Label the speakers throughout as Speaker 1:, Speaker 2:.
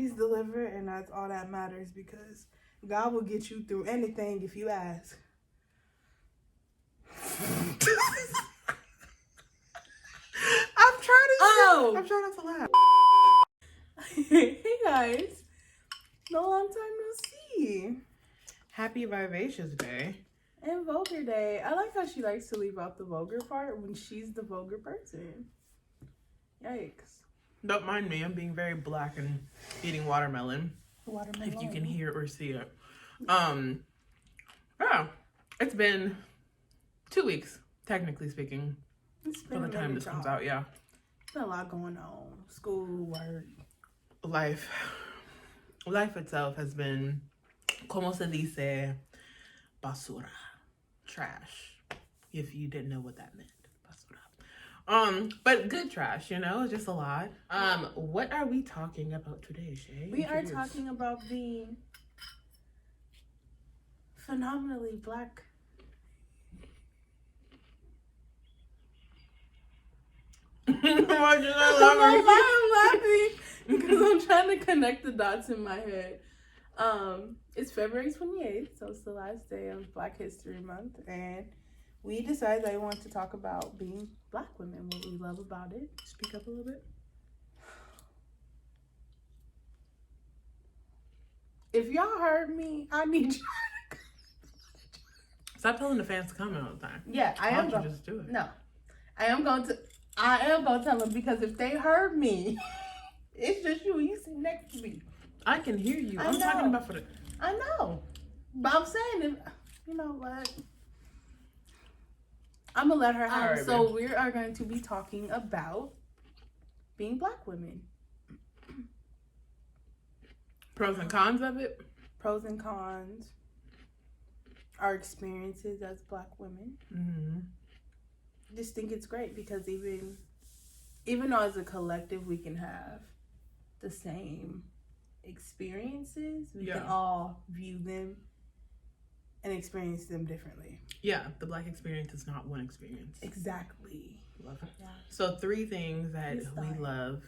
Speaker 1: He's delivered, and that's all that matters, because God will get you through anything if you ask. I'm trying not to laugh. Hey guys, no long time no see.
Speaker 2: Happy Vivacious Day.
Speaker 1: And Vulgar Day. I like how she likes to leave out the vulgar part when she's the vulgar person. Yikes.
Speaker 2: Don't mind me, I'm being very black and eating watermelon.
Speaker 1: Watermelon.
Speaker 2: If you can hear or see it. Yeah, it's been 2 weeks, technically speaking, from the time this comes out, yeah.
Speaker 1: There's a lot going on. School, work.
Speaker 2: Life itself has been, como se dice, basura. Trash. If you didn't know what that meant. Basura. But good trash, you know, just a lot. What are we talking about today, Shay?
Speaker 1: We are talking about being phenomenally black.
Speaker 2: Why did I
Speaker 1: I'm laughing because I'm trying to connect the dots in my head. It's February 28th, so it's the last day of Black History Month, and we decided that we wanted to talk about being black women, what we love about it. Speak up a little bit. If y'all heard me, I need you.
Speaker 2: Stop telling the fans to comment all the time.
Speaker 1: Yeah, I am
Speaker 2: going to just do it.
Speaker 1: No, I am going to tell them, because if they heard me, it's just you. You sit next to me.
Speaker 2: I can hear you. I'm talking about for the.
Speaker 1: I know, but I'm saying, if you know what, I'm gonna let her have it. So we are going to be talking about being black women.
Speaker 2: Pros and cons of it.
Speaker 1: Pros and cons. Our experiences as black women.
Speaker 2: Mm-hmm.
Speaker 1: Just think it's great because even though as a collective we can have the same experiences, we can all view them and experience them differently.
Speaker 2: Yeah, the black experience is not one experience.
Speaker 1: Exactly.
Speaker 2: Love it. Yeah. So 3 things that we love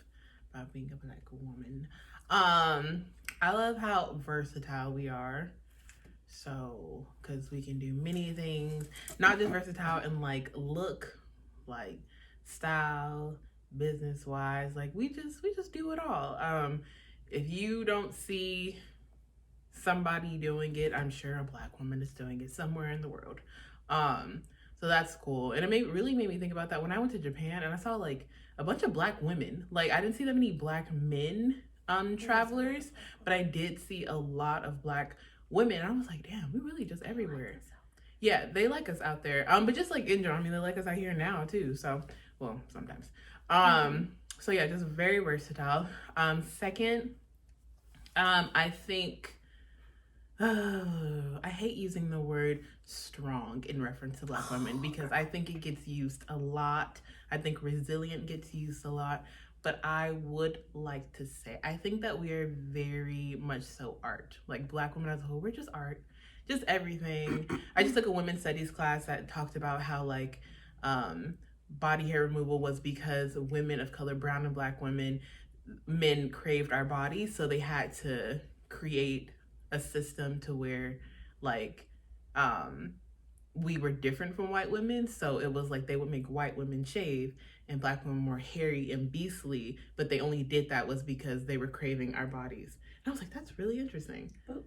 Speaker 2: about being a black woman. I love how versatile we are. So, because we can do many things, not just versatile in like look, like style, business wise, like we just do it all. If you don't see somebody doing it, I'm sure a black woman is doing it somewhere in the world. So that's cool. And it really made me think about that when I went to Japan and I saw like a bunch of black women. Like I didn't see that many black men travelers, but I did see a lot of black women. And I was like, damn, we really just everywhere. Yeah, they like us out there. But just like in general, I mean, they like us out here now too. So, well, sometimes. So yeah, just very versatile. Second, I think, I hate using the word strong in reference to black women because I think it gets used a lot. I think resilient gets used a lot. But I would like to say, I think that we are very much so art. Like black women as a whole, we're just art, just everything. I just took a women's studies class that talked about how like body hair removal was because women of color, brown and black women, men craved our bodies. So they had to create a system to where like we were different from white women. So it was like they would make white women shave and black women more hairy and beastly, but they only did that was because they were craving our bodies. And I was like, that's really interesting.
Speaker 1: But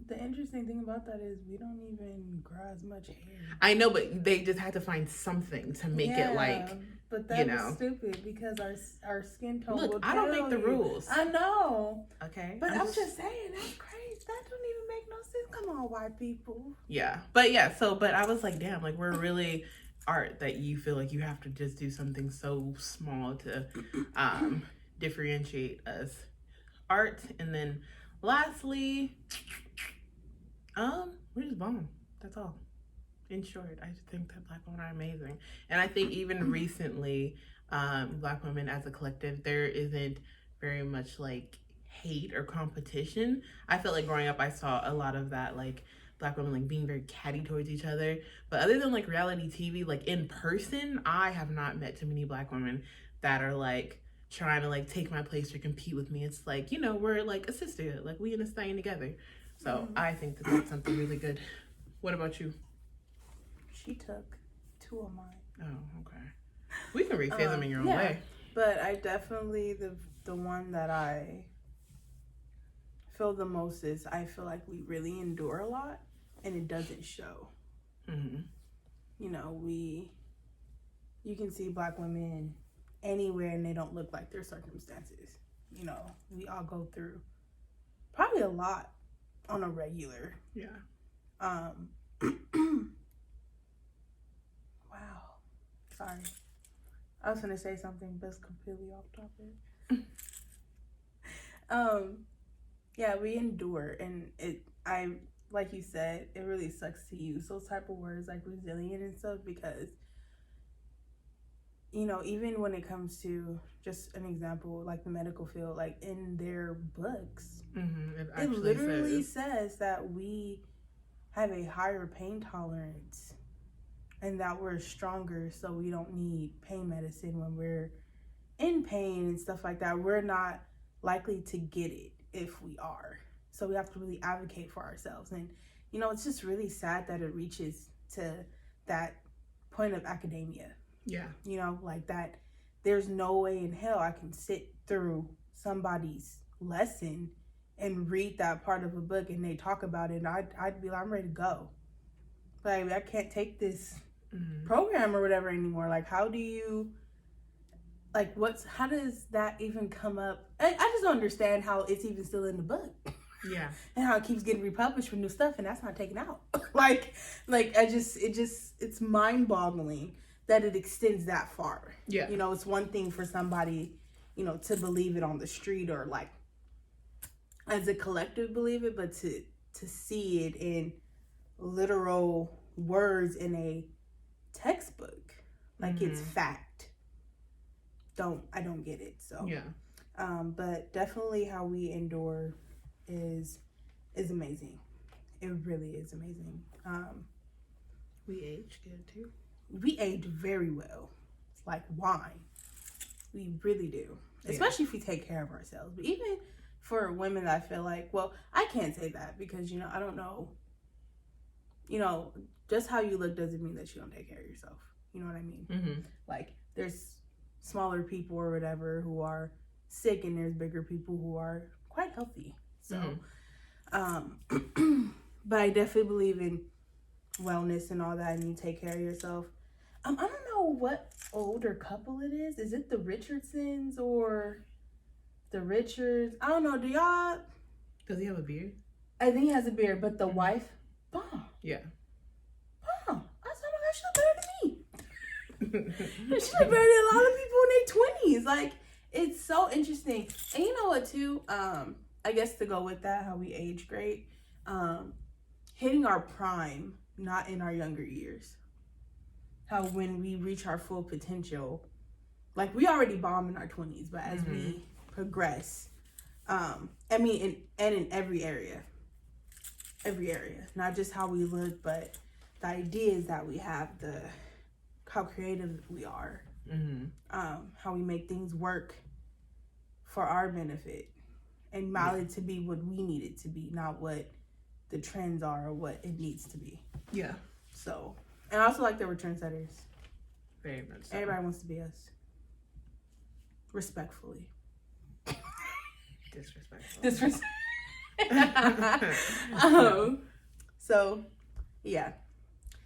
Speaker 1: the interesting thing about that is we don't even grow as much hair.
Speaker 2: I know, but they just had to find something to make it like,
Speaker 1: but that was stupid because our skin tone.
Speaker 2: Look, I don't make the rules.
Speaker 1: I know.
Speaker 2: Okay.
Speaker 1: But I'm just saying, that's crazy. That don't even make no sense. Come on, white people.
Speaker 2: Yeah. But yeah, but I was like, damn, like we're really art that you feel like you have to just do something so small to differentiate us. Art. And then lastly, we're just bomb. That's all. In short, I just think that black women are amazing. And I think even recently, black women as a collective, there isn't very much like hate or competition. I felt like growing up, I saw a lot of that, like black women like being very catty towards each other. But other than like reality TV, like in person, I have not met too many black women that are like trying to like take my place or compete with me. It's like, you know, we're like a sisterhood, like we in this thing together. So I think that that's something really good. What about you?
Speaker 1: She took 2 of mine.
Speaker 2: Oh, okay. We can rephrase them in your own way.
Speaker 1: But I definitely, the one that I feel the most is, I feel like we really endure a lot and it doesn't show.
Speaker 2: Mm-hmm.
Speaker 1: You know, you can see Black women anywhere and they don't look like their circumstances. You know, we all go through probably a lot on a regular.
Speaker 2: Yeah.
Speaker 1: Wow. Sorry. I was gonna say something, but it's completely off topic. Yeah, we endure, and like you said, it really sucks to use those type of words like resilient and stuff, because, you know, even when it comes to just an example, like the medical field, like in their books, it literally says that we have a higher pain tolerance and that we're stronger, so we don't need pain medicine when we're in pain and stuff like that. We're not likely to get it if we are. So we have to really advocate for ourselves. And, you know, it's just really sad that it reaches to that point of academia.
Speaker 2: Yeah.
Speaker 1: You know, like that there's no way in hell I can sit through somebody's lesson and read that part of a book and they talk about it and I'd be like, I'm ready to go. Like, I can't take this program or whatever anymore. Like, how do you, like, how does that even come up? I just don't understand how it's even still in the book.
Speaker 2: Yeah.
Speaker 1: And how it keeps getting republished for new stuff and that's not taken out. It's mind boggling that it extends that far.
Speaker 2: Yeah.
Speaker 1: You know, it's one thing for somebody, you know, to believe it on the street or like as a collective believe it, but to see it in literal words in a textbook, like it's fact. I don't get it. So
Speaker 2: yeah.
Speaker 1: But definitely how we endure is amazing. It really is amazing.
Speaker 2: We age good too.
Speaker 1: We age very well. It's like wine. We really do. Especially if we take care of ourselves. But even for women, I feel like, well, I can't say that because, you know, I don't know. You know, just how you look doesn't mean that you don't take care of yourself. You know what I mean?
Speaker 2: Mm-hmm.
Speaker 1: Like, there's smaller people or whatever who are sick and there's bigger people who are quite healthy. So, but I definitely believe in wellness and all that, and you take care of yourself. I don't know what older couple it is. Is it the Richardsons or the Richards? I don't know. Do y'all?
Speaker 2: Does he have a beard?
Speaker 1: I think he has a beard, but the wife, bomb.
Speaker 2: Yeah.
Speaker 1: Bomb. I said, oh my gosh, she look better than me. She look better than a lot of people in their 20s. Like, it's so interesting. And you know what, too? I guess to go with that, how we age great. Hitting our prime, not in our younger years. How when we reach our full potential, like we already bomb in our 20s, but as we progress, I mean, in every area, not just how we look, but the ideas that we have, how creative we are, how we make things work for our benefit and allow it to be what we need it to be, not what the trends are or what it needs to be.
Speaker 2: Yeah.
Speaker 1: So, and I also like that we're trendsetters.
Speaker 2: Very much so.
Speaker 1: Everybody wants to be us. Respectfully.
Speaker 2: Disrespectful.
Speaker 1: So, yeah.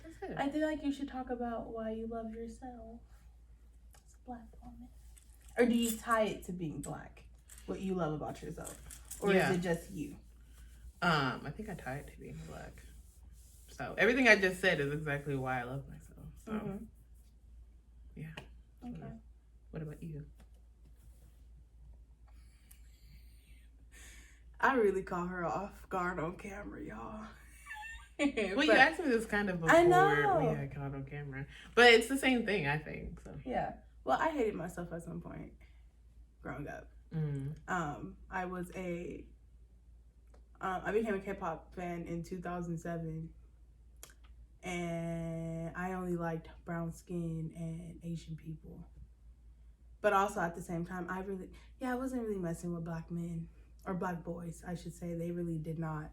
Speaker 2: That's it.
Speaker 1: I feel like you should talk about why you love yourself as a Black woman. Or do you tie it to being Black? What you love about yourself? Or is it just you?
Speaker 2: I think I tie it to being Black. So everything I just said is exactly why I love myself. So yeah.
Speaker 1: Okay.
Speaker 2: What about you?
Speaker 1: I really caught her off guard on camera, y'all.
Speaker 2: Well, you asked me this kind of before
Speaker 1: I know.
Speaker 2: we had caught on camera. But it's the same thing, I think. So
Speaker 1: yeah. Well, I hated myself at some point growing up. I was I became a K-pop fan in 2007, and I only liked brown skin and Asian people. But also at the same time, I wasn't really messing with black men, or black boys, I should say. They really did not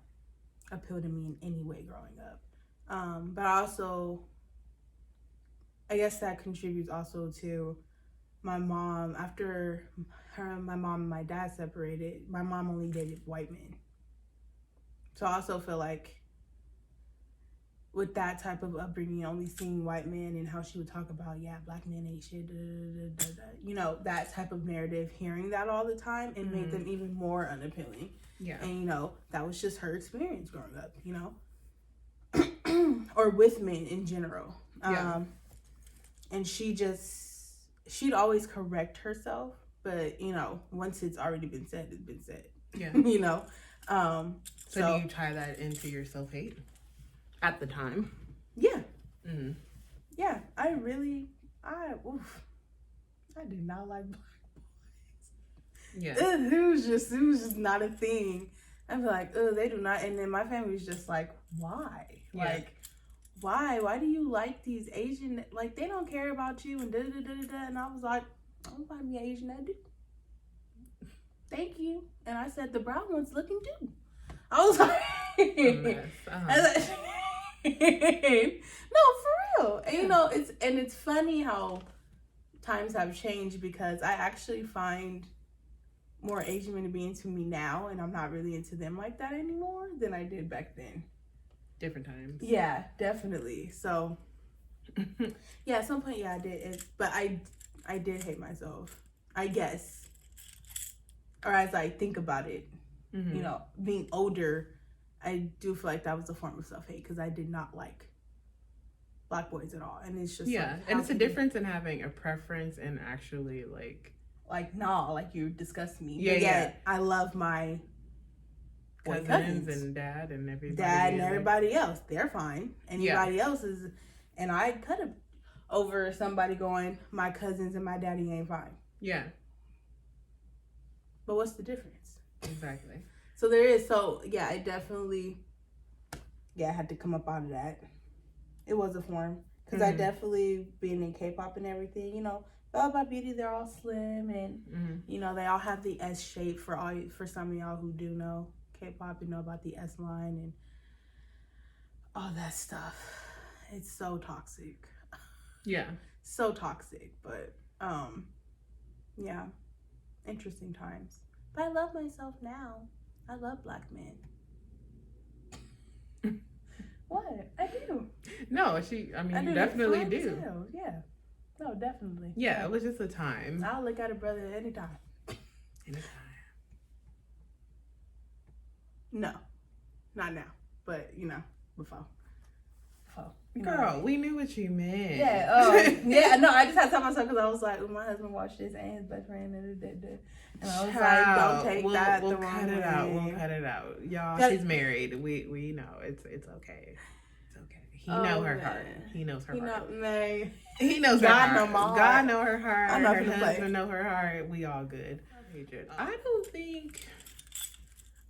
Speaker 1: appeal to me in any way growing up. But also, I guess that contributes also to my mom. After my mom and my dad separated, my mom only dated white men. So I also feel like with that type of upbringing, only seeing white men and how she would talk about, black men ain't shit, that type of narrative, hearing that all the time, it made them even more unappealing.
Speaker 2: Yeah.
Speaker 1: And, that was just her experience growing up, or with men in general.
Speaker 2: Yeah.
Speaker 1: And she'd always correct herself, but, once it's already been said, it's been said.
Speaker 2: Yeah.
Speaker 1: So
Speaker 2: do you tie that into your self-hate at the time?
Speaker 1: Yeah.
Speaker 2: Mm-hmm.
Speaker 1: Yeah, I did not like black boys.
Speaker 2: Yeah.
Speaker 1: It was just not a thing. I'd be like, they do not. And then my family was just like, why?
Speaker 2: Yeah.
Speaker 1: Like, why? Why do you like these Asian? Like, they don't care about you and da-da-da-da-da. And I was like, I don't find me Asian that do. Thank you. And I said, the brown one's looking too. I was like, no, for real. And, it's funny how times have changed, because I actually find more Asian men to be into me now, and I'm not really into them like that anymore than I did back then.
Speaker 2: Different times.
Speaker 1: Yeah, definitely. So, at some point, I did. But I did hate myself, I guess. Or as I think about it, being older, I do feel like that was a form of self-hate, because I did not like black boys at all. And it's just
Speaker 2: and it's a difference in having a preference and actually
Speaker 1: you disgust me.
Speaker 2: Yeah.
Speaker 1: I love my
Speaker 2: cousins and dad and everybody.
Speaker 1: Everybody else, they're fine. Anybody else is, and I cut it over somebody going, my cousins and my daddy ain't fine.
Speaker 2: Yeah.
Speaker 1: But what's the difference?
Speaker 2: Exactly.
Speaker 1: So there is. So I definitely, I had to come up out of that. It was a form, because I definitely, being in K-pop and everything, All About Beauty, they're all slim, and they all have the S shape. For some of y'all who do know K-pop and know about the S line and all that stuff. It's so toxic.
Speaker 2: Yeah.
Speaker 1: So toxic, but interesting times. But I love myself now. I love black men. What? I do.
Speaker 2: No, you definitely do.
Speaker 1: Yeah. No, definitely.
Speaker 2: Yeah, it was just a time.
Speaker 1: I'll look at a brother anytime. No. Not now. But, before.
Speaker 2: Girl, we knew what you meant.
Speaker 1: Yeah. No, I just had to tell myself, because I was like, my husband watched this and his best friend. And I was like, don't take that the wrong way.
Speaker 2: We'll cut it out. Y'all, she's married. We know. It's okay. It's okay. He knows her heart. He knows her heart. He knows her heart. Know my heart. God know her heart.
Speaker 1: I'm not gonna
Speaker 2: husband know her heart. We all good.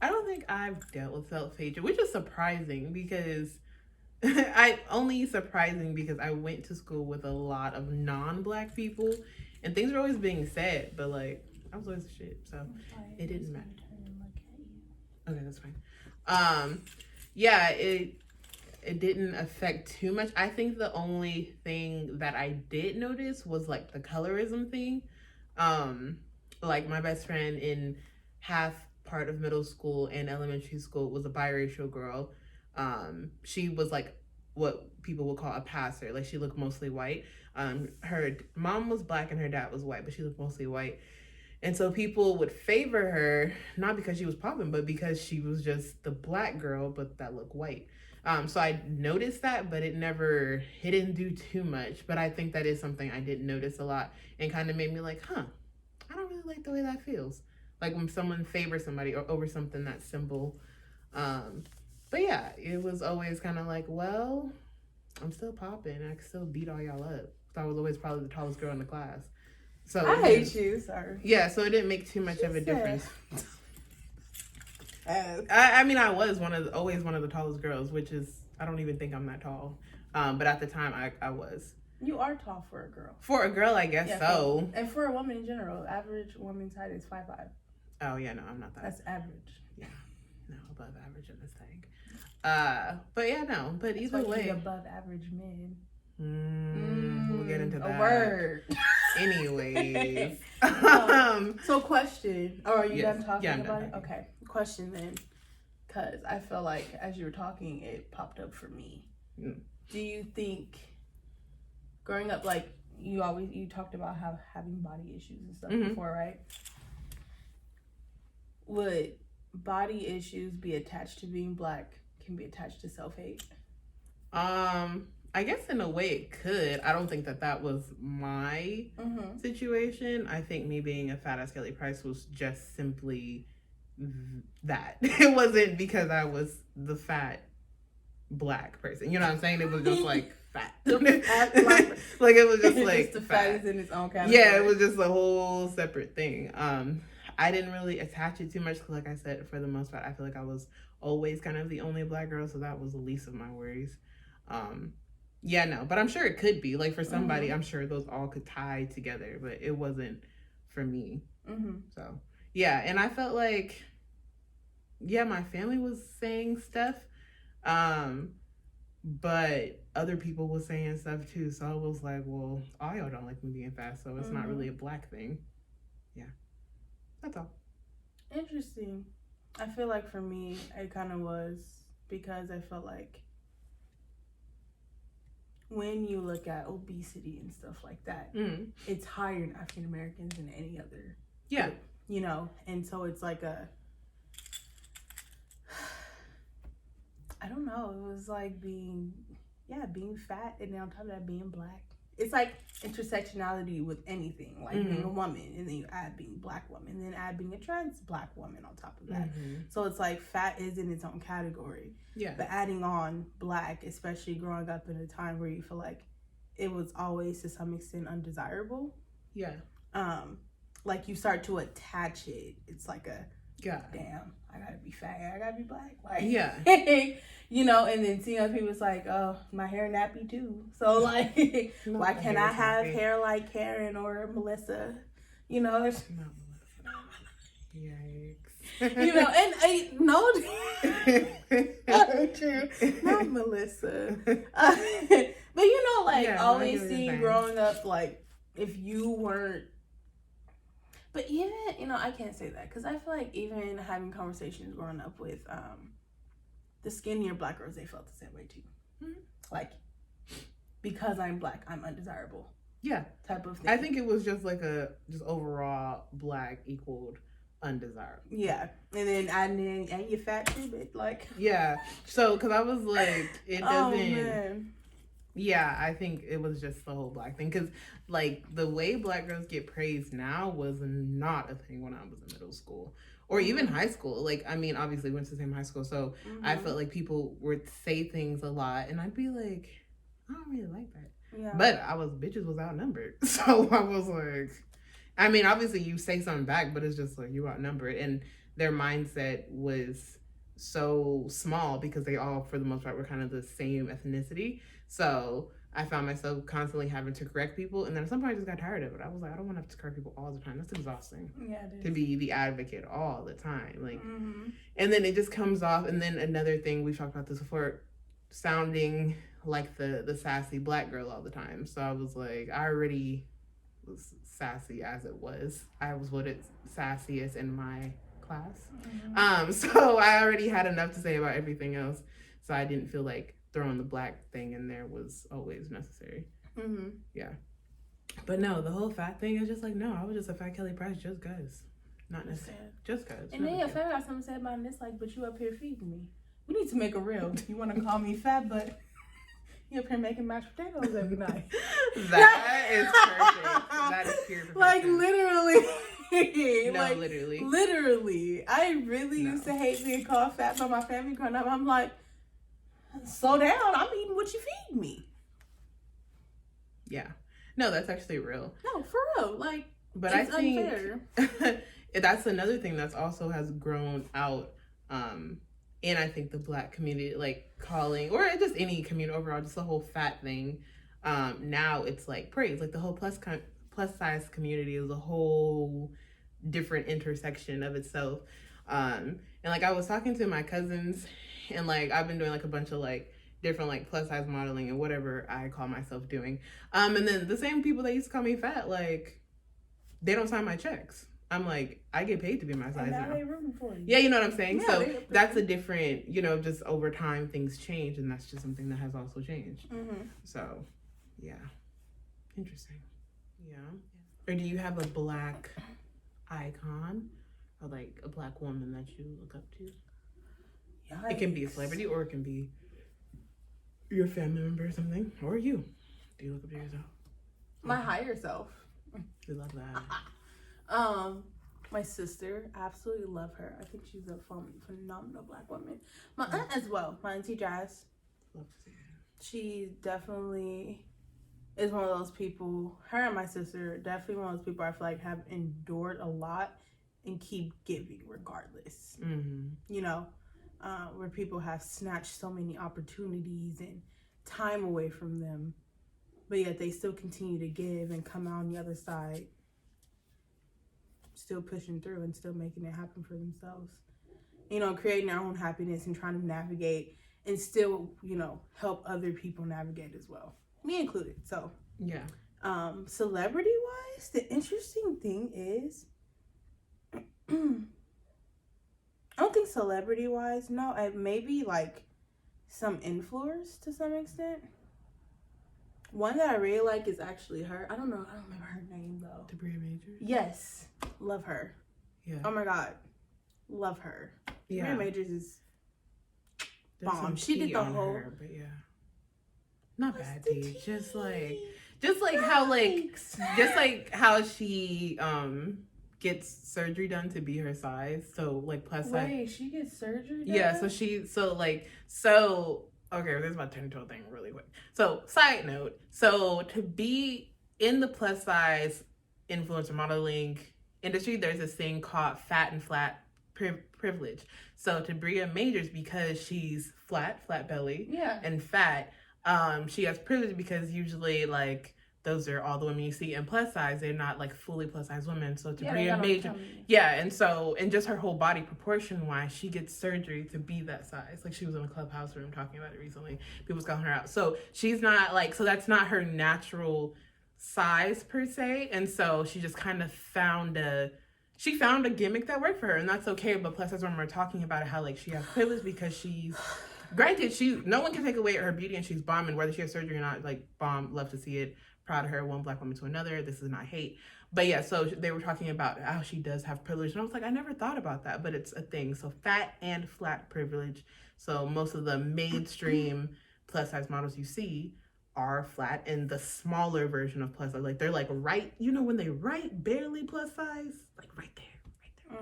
Speaker 2: I don't think I've dealt with self-hatred, which is surprising, because I went to school with a lot of non-black people, and things were always being said, but I was always shit, so it didn't matter. Okay, that's fine. It didn't affect too much. I think the only thing that I did notice was the colorism thing. My best friend in half part of middle school and elementary school was a biracial girl. She was what people would call a passer. She looked mostly white. Her mom was black and her dad was white, but she looked mostly white. And so people would favor her, not because she was popping, but because she was just the black girl, but that looked white. So I noticed that, but it didn't do too much. But I think that is something I did notice a lot, and kind of made me I don't really like the way that feels. When someone favors somebody or over something that's simple. But yeah, it was always kind of well, I'm still popping. I can still beat all y'all up. So I was always probably the tallest girl in the class. So
Speaker 1: I hate you, sorry.
Speaker 2: Yeah, so it didn't make too much of a difference. I was always one of the tallest girls, which is, I don't even think I'm that tall. But at the time, I was.
Speaker 1: You are tall for a girl.
Speaker 2: For a girl, I guess so.
Speaker 1: And for a woman in general, average woman's height is 5'5".
Speaker 2: Oh yeah, no, I'm not that.
Speaker 1: That's average.
Speaker 2: Yeah, no, above average in this thing. But yeah, no. But
Speaker 1: That's
Speaker 2: either way,
Speaker 1: above average men.
Speaker 2: We'll get into that.
Speaker 1: A word.
Speaker 2: Anyways,
Speaker 1: so question. Oh, are you done talking about it?
Speaker 2: Done.
Speaker 1: Okay, question then, because I feel like as you were talking, it popped up for me. Do you think, growing up, like you talked about having body issues and stuff before, right? Would body issues be attached to being Black? Can be attached to self-hate?
Speaker 2: I guess in a way it could. I don't think that was my situation. I think me being a fat ass Kelly Price was just simply that. It wasn't because I was the fat Black person. You know what I'm saying? It was just like fat. Like it was just like
Speaker 1: the fat is in its own category.
Speaker 2: Yeah, it was just a whole separate thing. I didn't really attach it too much because, like I said, for the most part, I feel like I was always kind of the only Black girl, so that was the least of my worries. Yeah, no, but I'm sure it could be. Like, for somebody, I'm sure those all could tie together, but it wasn't for me. So, yeah, and I felt like, yeah, my family was saying stuff, but other people was saying stuff too, so I was like, well, all y'all don't like me being fat, so it's not really a Black thing. Yeah, that's all.
Speaker 1: Interesting. I feel like for me, it kind of was because I felt like when you look at obesity and stuff like that, it's higher in African Americans than any other group, you know? And so it's like I don't know, it was like being fat and then on top of that being Black. It's like intersectionality with anything, like being a woman, and then you add being Black woman, and then add being a trans Black woman on top of that. So it's like fat is in its own category. Yeah. But adding on Black, especially growing up in a time where you feel like it was always to some extent undesirable. Yeah. Like you start to attach it. It's like damn, I gotta be fat, I gotta be Black. Like, you know, and then seeing other people, it's like, oh, my hair nappy too. So like, why can't I have hair like Karen or Melissa? You know, not Melissa. Yikes. You know, and not Melissa. But you know, like always seeing growing up, like if you weren't. But even, you know, I can't say that because I feel like even having conversations growing up with the skinnier Black girls, they felt the same way too. Because I'm Black, I'm undesirable. Yeah. Type of thing. I think it was just like just overall Black equaled undesirable. Yeah. And then and you're fat too, but like. Yeah. So, because I was like, it doesn't. Oh, man. Yeah, I think it was just the whole Black thing. Because, like, the way Black girls get praised now was not a thing when I was in middle school. Or even high school. Like, I mean, obviously, we went to the same high school. So, I felt like people would say things a lot. And I'd be like, I don't really like that. Yeah. But bitches was outnumbered. So, I was like, I mean, obviously, you say something back. But it's just like, you outnumbered. And their mindset was so small because they all, for the most part, were kind of the same ethnicity. So I found myself constantly having to correct people. And then at some point I just got tired of it. I was like, I don't want to have to correct people all the time. That's exhausting. Yeah, it is. To be the advocate all the time. Like, and then it just comes off. And then another thing, we've talked about this before, sounding like the sassy Black girl all the time. So I was like, I already was sassy as it was. I was voted sassiest in my class. So I already had enough to say about everything else. So I didn't feel like throwing the Black thing in there was always necessary. Yeah. But no, the whole fat thing is just like, no, I was just a fat Kelly Price just cause. Not necessarily. Just cause. And then if I got something to say about this, like, but you up here feeding me. We need to make a reel. You want to call me fat, but you up here making mashed potatoes every night. That is perfect. That is pure perfection. Like, literally. No, like, literally. I really used to hate being called fat by my family growing up. I'm like, slow down. I'm eating what you feed me. Yeah. No, that's actually real. No, for real. Like, but it's unfair. That's another thing that's also has grown out in, I think, the Black community, like calling, or just any community overall, just the whole fat thing.
Speaker 2: now it's like praise. Like the whole plus size community is a whole different intersection of itself. And like I was talking to my cousins, and like I've been doing like a bunch of like different like plus size modeling and whatever I call myself doing. And then the same people that used to call me fat, like they don't sign my checks. I'm like, I get paid to be my size now.
Speaker 1: They rooting for you.
Speaker 2: Yeah, you know what I'm saying?
Speaker 1: Yeah,
Speaker 2: so that's a different, you know, just over time things change, and that's just something that has also changed. So, yeah. Interesting. Yeah. Or do you have a black icon or like a black woman that you look up to? Yikes. It can be a celebrity, or it can be your family member or something, or you. Do you look up to yourself?
Speaker 1: My higher self.
Speaker 2: We love that.
Speaker 1: My sister, I absolutely love her. I think she's a phenomenal black woman. My aunt as well, my auntie Jazz.
Speaker 2: Love to see her.
Speaker 1: She definitely is one of those people. Her and my sister, definitely one of those people I feel like have endured a lot and keep giving regardless. You know, where people have snatched so many opportunities and time away from them, but yet they still continue to give and come out on the other side, still pushing through and still making it happen for themselves. You know, creating their own happiness and trying to navigate and still, you know, help other people navigate as well. Me included. So,
Speaker 2: yeah.
Speaker 1: Celebrity wise, the interesting thing is, I don't think celebrity wise, no, maybe like some influencers to some extent. One that I really like is actually her. I don't remember her name though.
Speaker 2: Debria Majors?
Speaker 1: Yes. Love her.
Speaker 2: Yeah.
Speaker 1: Oh my God. Love her.
Speaker 2: Yeah.
Speaker 1: Debria Majors is
Speaker 2: There's
Speaker 1: bomb. She did the whole.
Speaker 2: Her, but yeah. Not bad tea. Just like how how she gets surgery done to be her size. So like plus size.
Speaker 1: Wait, she gets surgery done?
Speaker 2: Yeah, okay, this is about to turn into a thing really quick. So, side note. So, to be in the plus size influencer modeling industry, there's this thing called fat and flat privilege. So, Debria Majors, because she's flat belly, and fat, she has privilege because usually, like, those are all the women you see in plus size. They're not like fully plus size women. So Debria Major, and just her whole body proportion wise, she gets surgery to be that size. Like she was in a Clubhouse room talking about it recently. People's calling her out. So she's not like, so that's not her natural size per se. And so she just kind of found a gimmick that worked for her, and that's okay. But plus size women are talking about it, how like she has privilege because she's, granted, no one can take away her beauty and she's bomb, and whether she has surgery or not, like bomb, love to see it. Proud of her, one black woman to another. This is not hate. But yeah, so they were talking about how she does have privilege. And I was like, I never thought about that, but it's a thing. So fat and flat privilege. So most of the mainstream plus size models you see are flat, and the smaller version of plus size, like they're like right, you know, when they barely plus size, like right there.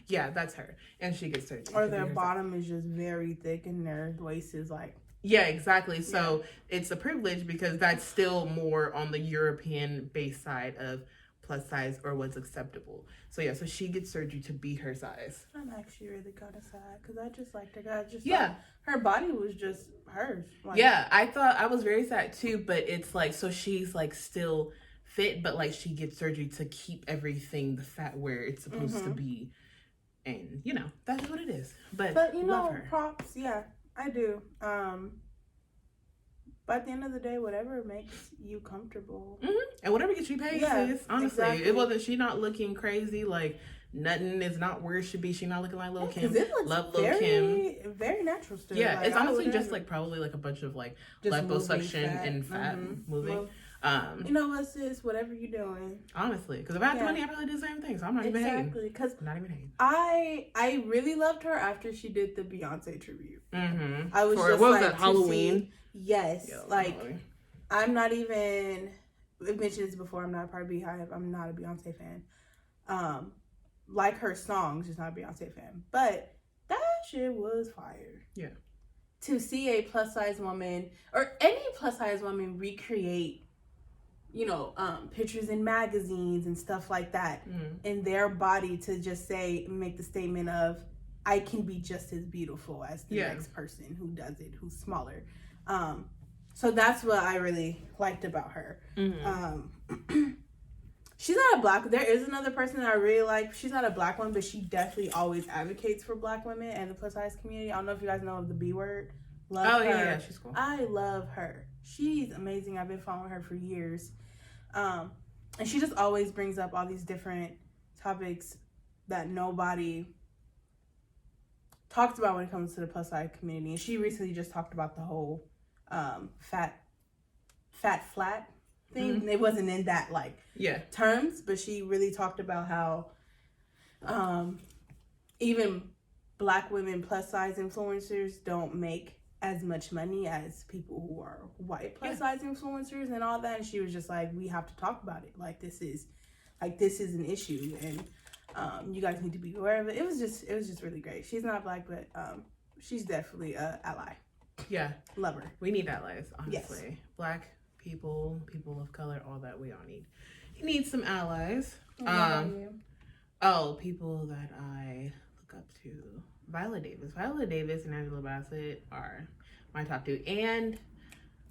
Speaker 2: Yeah, that's her. And she gets surgery.
Speaker 1: Or their bottom is just very thick and their waist is like.
Speaker 2: Yeah, exactly. So it's a privilege because that's still more on the European based side of plus size or what's acceptable. So yeah, so she gets surgery to be her size.
Speaker 1: I'm actually really kind of sad because I just liked her. I just her body was just hers. Like,
Speaker 2: yeah, I was very sad too, but it's like, so she's like still fit, but like she gets surgery to keep everything the fat where it's supposed to be, and you know that's what it is. But
Speaker 1: you know, props. Yeah. I do. But at the end of the day, whatever makes you comfortable.
Speaker 2: And whatever gets you paid, sis. Honestly. Exactly. It wasn't, she not looking crazy, like nothing is not where it should be. She not looking like Lil' Kim. Love Lil' Kim.
Speaker 1: Very natural still.
Speaker 2: Yeah, like, it's honestly just like probably like a bunch of like liposuction and fat moving.
Speaker 1: You know what, sis? Whatever you're doing.
Speaker 2: Honestly, because if I had the money, I probably do the same thing. So I'm not even hating. Exactly, because not even hating.
Speaker 1: I really loved her after she did the Beyonce tribute. I was
Speaker 2: just what was that, Halloween?
Speaker 1: Yes, Halloween. I'm not even. I've mentioned this before. I'm not a part of Beehive. I'm not a Beyonce fan. Like her songs, just not a Beyonce fan. But that shit was fire.
Speaker 2: Yeah.
Speaker 1: To see a plus size woman or any plus size woman recreate, you know, pictures in magazines and stuff like that in their body, to just make the statement of, I can be just as beautiful as the next person who does it, who's smaller. So that's what I really liked about her.
Speaker 2: Mm-hmm.
Speaker 1: She's not a black. There is another person that I really like. She's not a black one, but she definitely always advocates for black women and the plus size community. I don't know if you guys know of the B word. Love her.
Speaker 2: Yeah, she's cool.
Speaker 1: I love her. She's amazing. I've been following her for years. And she just always brings up all these different topics that nobody talks about when it comes to the plus size community. And she recently just talked about the whole fat flat thing. It wasn't in that terms, but she really talked about how even black women plus size influencers don't make as much money as people who are white plus size influencers and all that. And she was just like, we have to talk about it. This is an issue, and you guys need to be aware of it. It was just really great. She's not black, but she's definitely an ally.
Speaker 2: Yeah,
Speaker 1: love her.
Speaker 2: We need allies, honestly.
Speaker 1: Yes.
Speaker 2: Black people of color, all that we all need. You need some allies. People that I look up to. Viola Davis and Angela Bassett are my top two. And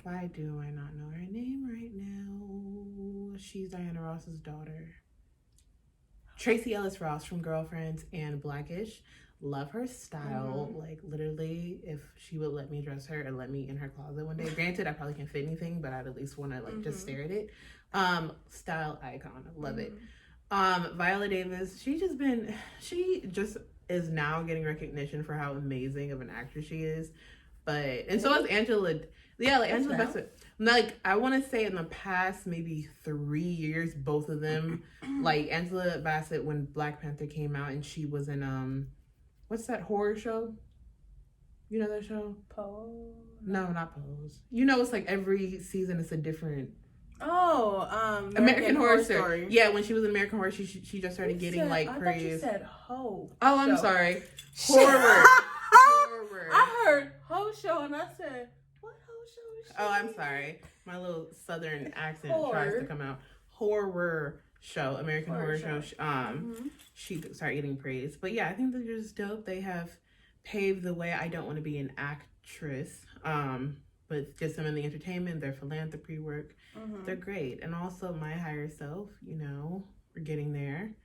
Speaker 2: why do I not know her name right now? She's Diana Ross's daughter. Tracee Ellis Ross from Girlfriends and Blackish. Love her style. Literally, if she would let me dress her and let me in her closet one day. Granted, I probably can't fit anything, but I'd at least want to just stare at it. Style icon. Love it. Viola Davis, she just is now getting recognition for how amazing of an actress she is. And so is Angela. Yeah, Angela Bassett. I want to say in the past maybe 3 years, both of them, Angela Bassett when Black Panther came out and she was in what's that horror show? You know that show?
Speaker 1: Pose?
Speaker 2: No, not Pose. You know, it's every season it's a different.
Speaker 1: American Horror Story.
Speaker 2: Yeah, when she was in American Horror, she just started getting praise.
Speaker 1: I thought you said ho.
Speaker 2: Oh, I'm sorry. Horror.
Speaker 1: I heard ho show and I said, what ho show is she?
Speaker 2: Oh, I'm sorry. My little southern accent tries to come out. Horror show, American Horror Show. She started getting praise. But yeah, I think they're just dope. They have paved the way. I don't want to be an actress. But just some in the entertainment, their philanthropy work, they're great. And also My Higher Self, we're getting there.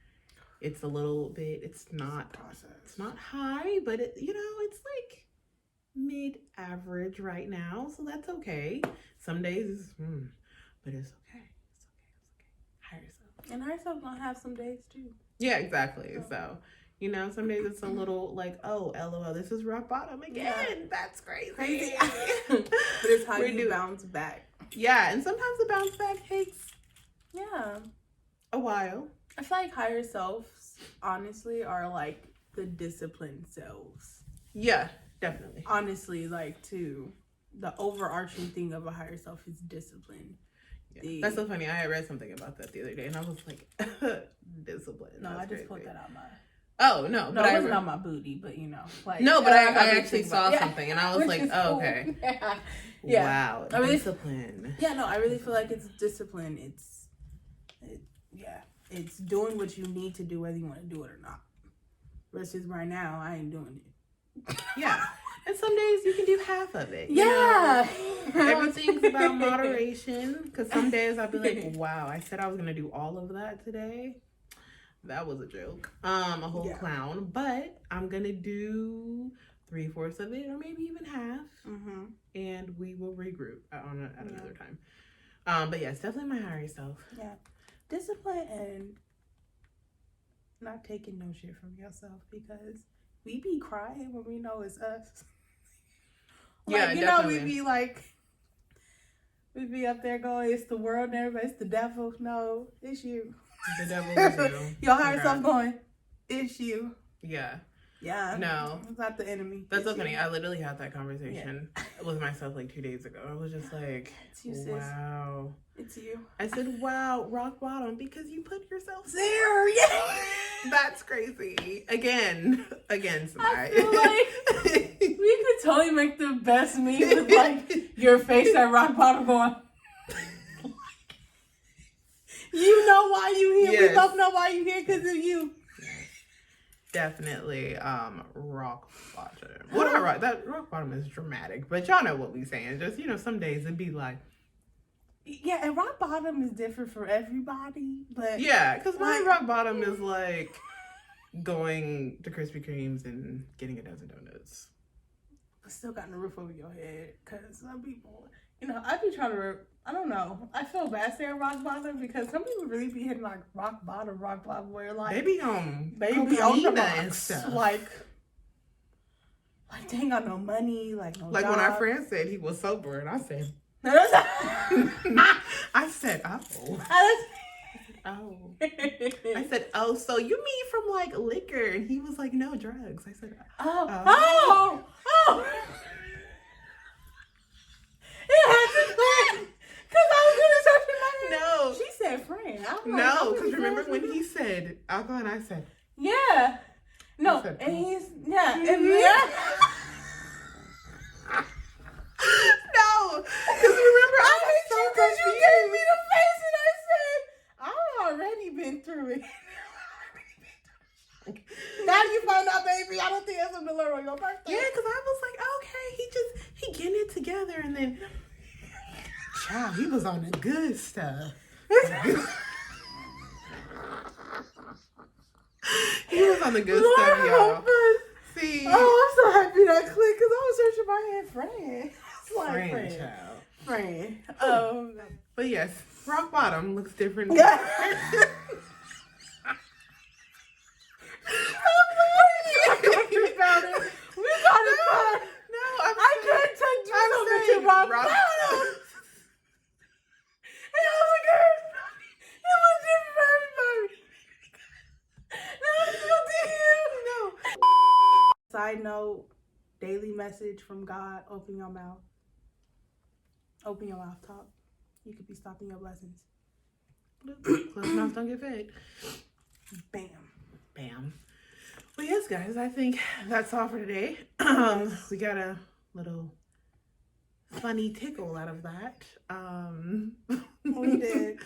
Speaker 2: It's a little bit, it's not high, but it's mid-average right now. So that's okay. Some days, but it's okay. It's okay. Higher Self.
Speaker 1: And Higher Self gonna have some days too.
Speaker 2: Yeah, exactly. So, some days it's a little oh, LOL, this is rock bottom again. Yeah. That's crazy.
Speaker 1: But it's how you bounce back.
Speaker 2: Yeah, and sometimes the bounce back takes a while.
Speaker 1: I feel like higher selves, honestly, are the disciplined selves.
Speaker 2: Yeah, definitely.
Speaker 1: Honestly, to the overarching thing of a higher self is discipline.
Speaker 2: Yeah. That's so funny. I had read something about that the other day, and I was like, discipline.
Speaker 1: No, I just pulled that out my...
Speaker 2: Oh, no.
Speaker 1: But it wasn't on my booty, but
Speaker 2: No, but I actually saw something, and I was like, oh, okay.
Speaker 1: Yeah.
Speaker 2: Wow, discipline.
Speaker 1: I really feel like it's discipline. It's doing what you need to do whether you want to do it or not. Versus right now, I ain't doing it.
Speaker 2: Yeah. And some days you can do half of it.
Speaker 1: Yeah.
Speaker 2: Everything's about moderation. Because some days I'll be like, wow, I said I was going to do all of that today. That was a joke. A whole clown. But I'm going to do 3/4 of it or maybe even half. And we will regroup at another time. But yeah, it's definitely my higher self.
Speaker 1: Yeah. Discipline and not taking no shit from yourself because we be crying when we know it's us.
Speaker 2: Definitely.
Speaker 1: We be up there going, it's the world and everybody, it's the devil. No, it's you.
Speaker 2: The devil is you.
Speaker 1: Your higher self going, it's you.
Speaker 2: Yeah.
Speaker 1: Yeah.
Speaker 2: No.
Speaker 1: It's not the enemy.
Speaker 2: That's so funny. I literally had that conversation with myself 2 days ago. I was just like,
Speaker 1: it's you,
Speaker 2: wow.
Speaker 1: It's you.
Speaker 2: I said, wow, rock bottom because you put yourself
Speaker 1: there. Yeah.
Speaker 2: That's crazy. Again, Sami.
Speaker 1: I feel like we could totally make the best meme with your face at rock bottom going. You know why you here. Yes. We both know why you here because of you.
Speaker 2: definitely rock bottom. Well, not rock. That rock bottom is dramatic, but y'all know what we saying. Just some days it'd be like,
Speaker 1: yeah, and rock bottom is different for everybody, but
Speaker 2: yeah, because my rock bottom is like going to Krispy Kremes and getting a dozen donuts.
Speaker 1: But still got the roof over your head, because some people, I be trying to. I don't know. I feel bad saying rock bottom because some people really be hitting like rock bottom, where like
Speaker 2: they be on
Speaker 1: the
Speaker 2: rocks
Speaker 1: and stuff. Like they ain't got no money, like no.
Speaker 2: Like
Speaker 1: job.
Speaker 2: when our friend said he was sober, and I said, I said, oh. Oh. I said, oh, so you mean from like liquor? And he was like, no, drugs. I said,
Speaker 1: oh. It had to click. Because I was going to search in my head.
Speaker 2: No.
Speaker 1: She said friend.
Speaker 2: No, because remember when he said alcohol and I said,
Speaker 1: yeah. No,
Speaker 2: said,
Speaker 1: and he's, yeah.
Speaker 2: Mm-hmm.
Speaker 1: And yeah.
Speaker 2: No, because remember I was so confused.
Speaker 1: You gave me the face and I said, I've already been through it. Now you find out, baby, I don't think that's something to learn on your birthday.
Speaker 2: Yeah, because I was like, okay, he getting it together, and then, child, he was on the good stuff. He was on the good stuff, y'all. See?
Speaker 1: Oh, I'm so happy that clicked because I was searching my head, friend. It's like
Speaker 2: friend, child.
Speaker 1: Friend.
Speaker 2: But yes, rock bottom looks different.
Speaker 1: Yeah. About it. We got it.
Speaker 2: No,
Speaker 1: I can't take you over to rock bottom. It was different for everybody. No, I'm still thinking. No. Side note, daily message from God, open your mouth. Open your mouth, talk. You could be stopping your blessings.
Speaker 2: Close mouth don't get fed.
Speaker 1: Bam.
Speaker 2: Bam. Well, yes, guys, I think that's all for today. We got a little funny tickle out of that.
Speaker 1: We did.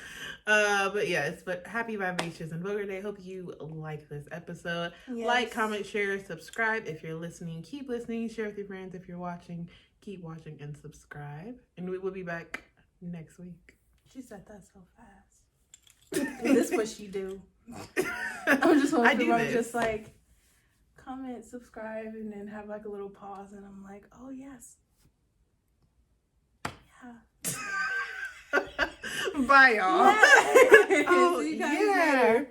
Speaker 2: But yes, happy Vivacious and Vulgar Day. Hope you like this episode.
Speaker 1: Yes.
Speaker 2: Like, comment, share, subscribe. If you're listening, keep listening. Share with your friends. If you're watching, keep watching and subscribe. And we will be back next week.
Speaker 1: She said that so fast. This is what she do. I'm just want to just like comment, subscribe, and then have like a little pause, and I'm like, oh yes, yeah.
Speaker 2: Bye, y'all.
Speaker 1: See you guys later.